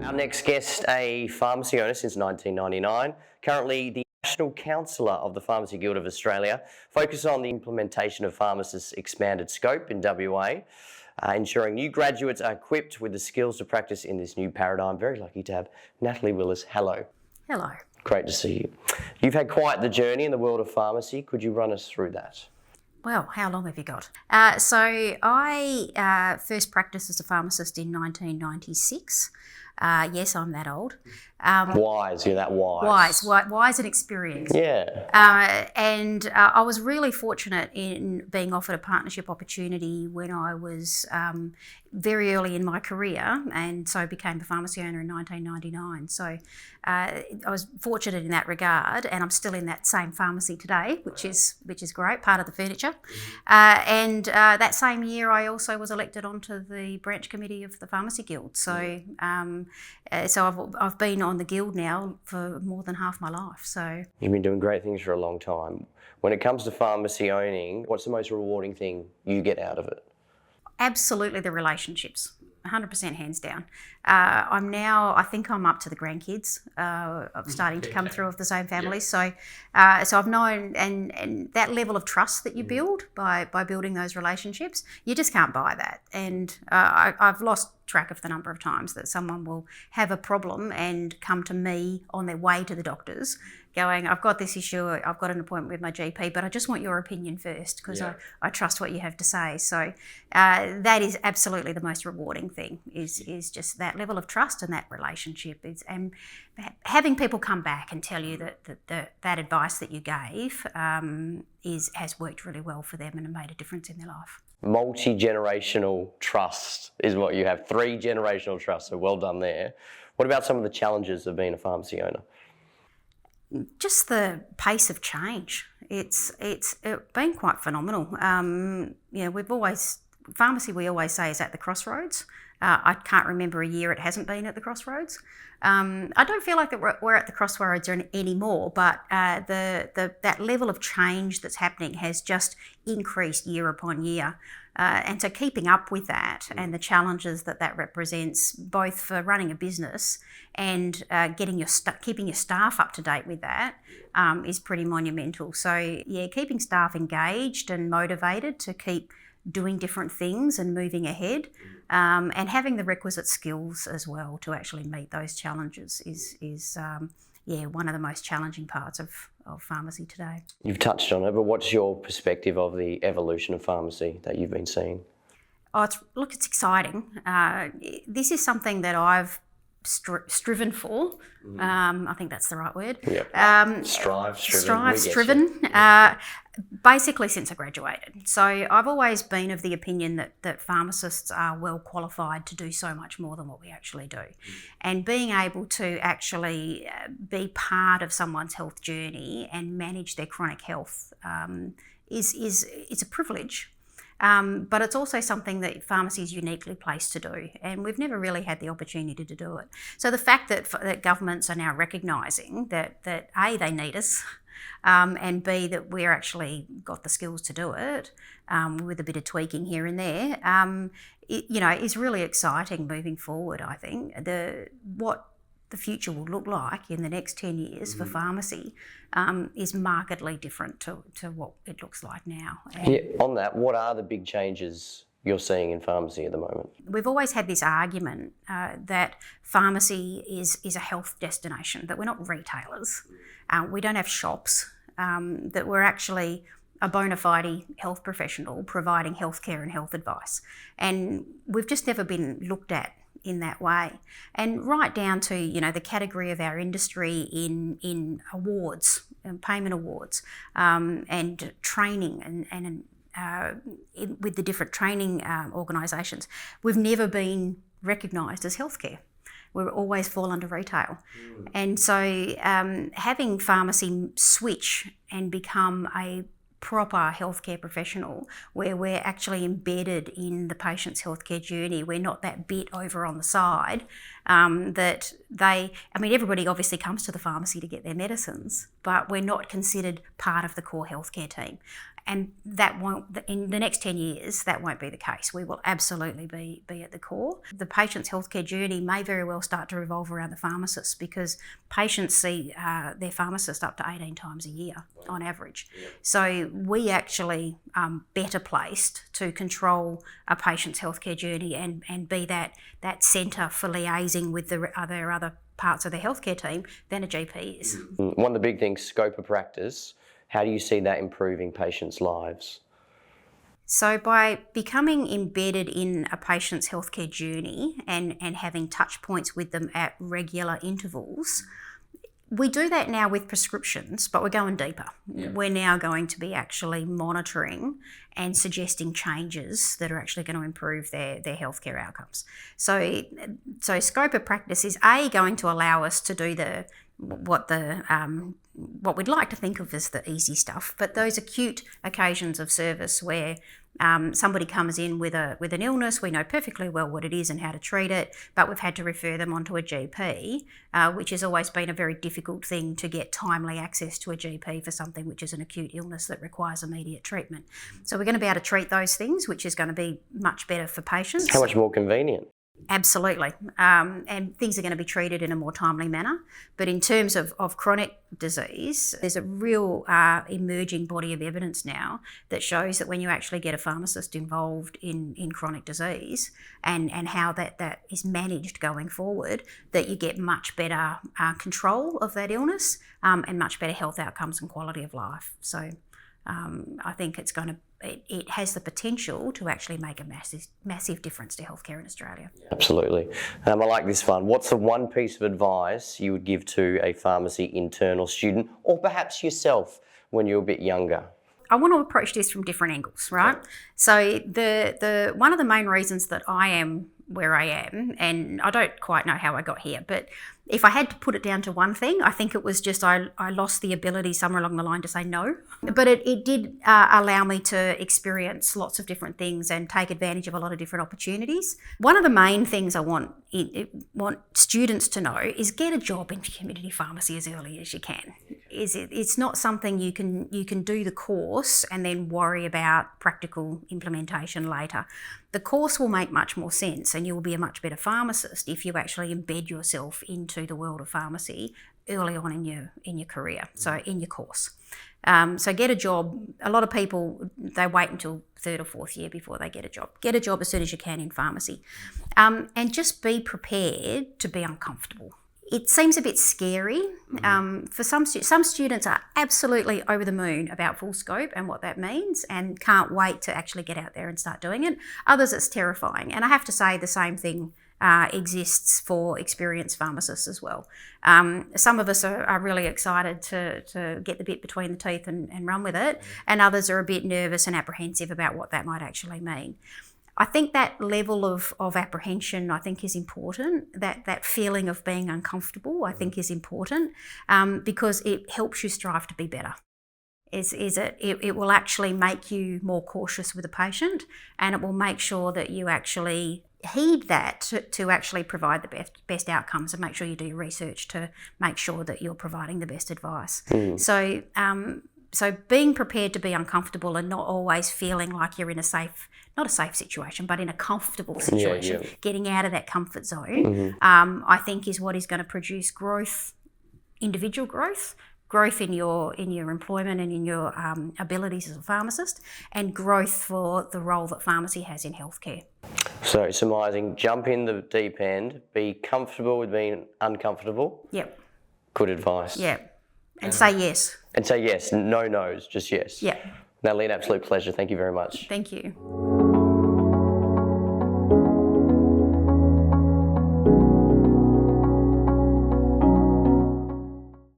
Our next guest, a pharmacy owner since 1999, currently the National Counsellor of the Pharmacy Guild of Australia, focused on the implementation of pharmacists' expanded scope in WA, ensuring new graduates are equipped with the skills to practice in this new paradigm. Very lucky to have Natalie Willis. Hello. Hello. Great to see you. You've had quite the journey in the world of pharmacy. Could you run us through that? Well, how long have you got? So I first practiced as a pharmacist in 1996. Yes, I'm that old. Wise, you're that wise. Wise and experienced. Yeah. And I was really fortunate in being offered a partnership opportunity when I was very early in my career, and so became a pharmacy owner in 1999. So I was fortunate in that regard, and I'm still in that same pharmacy today, which is great, part of the furniture. And that same year, I also was elected onto the branch committee of the Pharmacy Guild. So so I've been on the guild now for more than half my life. So you've been doing great things for a long time. When it comes to pharmacy owning, what's the most rewarding thing you get out of it? Absolutely the relationships, 100% hands down. I think I'm up to the grandkids of starting to come through of the same family. So I've known, and that level of trust that you build by building those relationships, you just can't buy that. And I've lost track of the number of times that someone will have a problem and come to me on their way to the doctors going, I've got this issue, I've got an appointment with my GP, but I just want your opinion first because I trust what you have to say. So that is absolutely the most rewarding thing, is just that level of trust and that relationship. And having people come back and tell you that advice that you gave has worked really well for them and made a difference in their life. Multi-generational trust is what you have. 3 generational trusts, so well done there. What about some of the challenges of being a pharmacy owner? Just the pace of change. It's been quite phenomenal. Pharmacy, we always say, is at the crossroads. I can't remember a year it hasn't been at the crossroads. I don't feel like that we're at the crossroads anymore, but that level of change that's happening has just increased year upon year. And so keeping up with that and the challenges that represents, both for running a business and keeping your staff up to date with that, is pretty monumental. So keeping staff engaged and motivated to keep doing different things and moving ahead, and having the requisite skills as well to actually meet those challenges is one of the most challenging parts of pharmacy today. You've touched on it, but what's your perspective of the evolution of pharmacy that you've been seeing? Oh, it's exciting. This is something that I've striven for. I think that's the right word. Yep. Striven. Basically since I graduated. So I've always been of the opinion that pharmacists are well qualified to do so much more than what we actually do. And being able to actually be part of someone's health journey and manage their chronic health is a privilege. But it's also something that pharmacy is uniquely placed to do, and we've never really had the opportunity to do it. So the fact that governments are now recognising that A, they need us, and B, that we're actually got the skills to do it, with a bit of tweaking here and there, is really exciting moving forward. I think what the future will look like in the next 10 years for pharmacy is markedly different to what it looks like now. On that, what are the big changes you're seeing in pharmacy at the moment? We've always had this argument that pharmacy is a health destination, that we're not retailers, we don't have shops, that we're actually a bona fide health professional providing healthcare and health advice. And we've just never been looked at in that way. And right down to, the category of our industry in awards, payment awards, and training and with the different training organisations, we've never been recognised as healthcare. We always fall under retail. And so having pharmacy switch and become a proper healthcare professional where we're actually embedded in the patient's healthcare journey, we're not that bit over on the side everybody obviously comes to the pharmacy to get their medicines, but we're not considered part of the core healthcare team. and that won't, in the next 10 years, that won't be the case. We will absolutely be at the core. The patient's healthcare journey may very well start to revolve around the pharmacist, because patients see their pharmacist up to 18 times a year on average. So we actually better placed to control a patient's healthcare journey and be that centre for liaising with their other parts of the healthcare team than a GP is. One of the big things, scope of practice. How do you see that improving patients' lives? So by becoming embedded in a patient's healthcare journey and having touch points with them at regular intervals, we do that now with prescriptions, but we're going deeper. Yeah. We're now going to be actually monitoring and suggesting changes that are actually going to improve their healthcare outcomes. So scope of practice is going to allow us to do what we'd like to think of as the easy stuff, but those acute occasions of service where somebody comes in with an illness, we know perfectly well what it is and how to treat it, but we've had to refer them onto a GP, which has always been a very difficult thing to get timely access to a GP for something which is an acute illness that requires immediate treatment. So we're going to be able to treat those things, which is going to be much better for patients. How much more convenient? Absolutely. And things are going to be treated in a more timely manner. But in terms of chronic disease, there's a real emerging body of evidence now that shows that when you actually get a pharmacist involved in chronic disease and how that is managed going forward, that you get much better control of that illness and much better health outcomes and quality of life. So I think it has the potential to actually make a massive difference to healthcare in Australia. Absolutely. I like this one. What's the one piece of advice you would give to a pharmacy internal student, or perhaps yourself when you're a bit younger? I want to approach this from different angles, right? Okay. So the one of the main reasons that I am where I am, and I don't quite know how I got here, but if I had to put it down to one thing, I think it was just I lost the ability somewhere along the line to say no. But it did allow me to experience lots of different things and take advantage of a lot of different opportunities. One of the main things I want students to know is get a job in community pharmacy as early as you can. It's not something you can do the course and then worry about practical implementation later. The course will make much more sense and you will be a much better pharmacist if you actually embed yourself into the world of pharmacy early on in your career, so in your course. So get a job. A lot of people, they wait until third or fourth year before they get a job. Get a job as soon as you can in pharmacy. And just be prepared to be uncomfortable. It seems a bit scary. For some students are absolutely over the moon about full scope and what that means and can't wait to actually get out there and start doing it. Others, it's terrifying. And I have to say the same thing exists for experienced pharmacists as well. Some of us are really excited to get the bit between the teeth and run with it, and others are a bit nervous and apprehensive about what that might actually mean. I think that level of apprehension, I think, is important. That feeling of being uncomfortable, I think, is important because it helps you strive to be better. It will actually make you more cautious with the patient, and it will make sure that you actually heed that to actually provide the best outcomes and make sure you do your research to make sure that you're providing the best advice. So being prepared to be uncomfortable and not always feeling like you're in not a safe situation, but in a comfortable situation, getting out of that comfort zone, I think is what is going to produce growth, individual growth in your employment and in your abilities as a pharmacist, and growth for the role that pharmacy has in healthcare. So summarising, jump in the deep end, be comfortable with being uncomfortable. Yep. Good advice. Yep. And say yes. And say yes, no no's, just yes. Yep. Natalie, an absolute pleasure. Thank you very much. Thank you.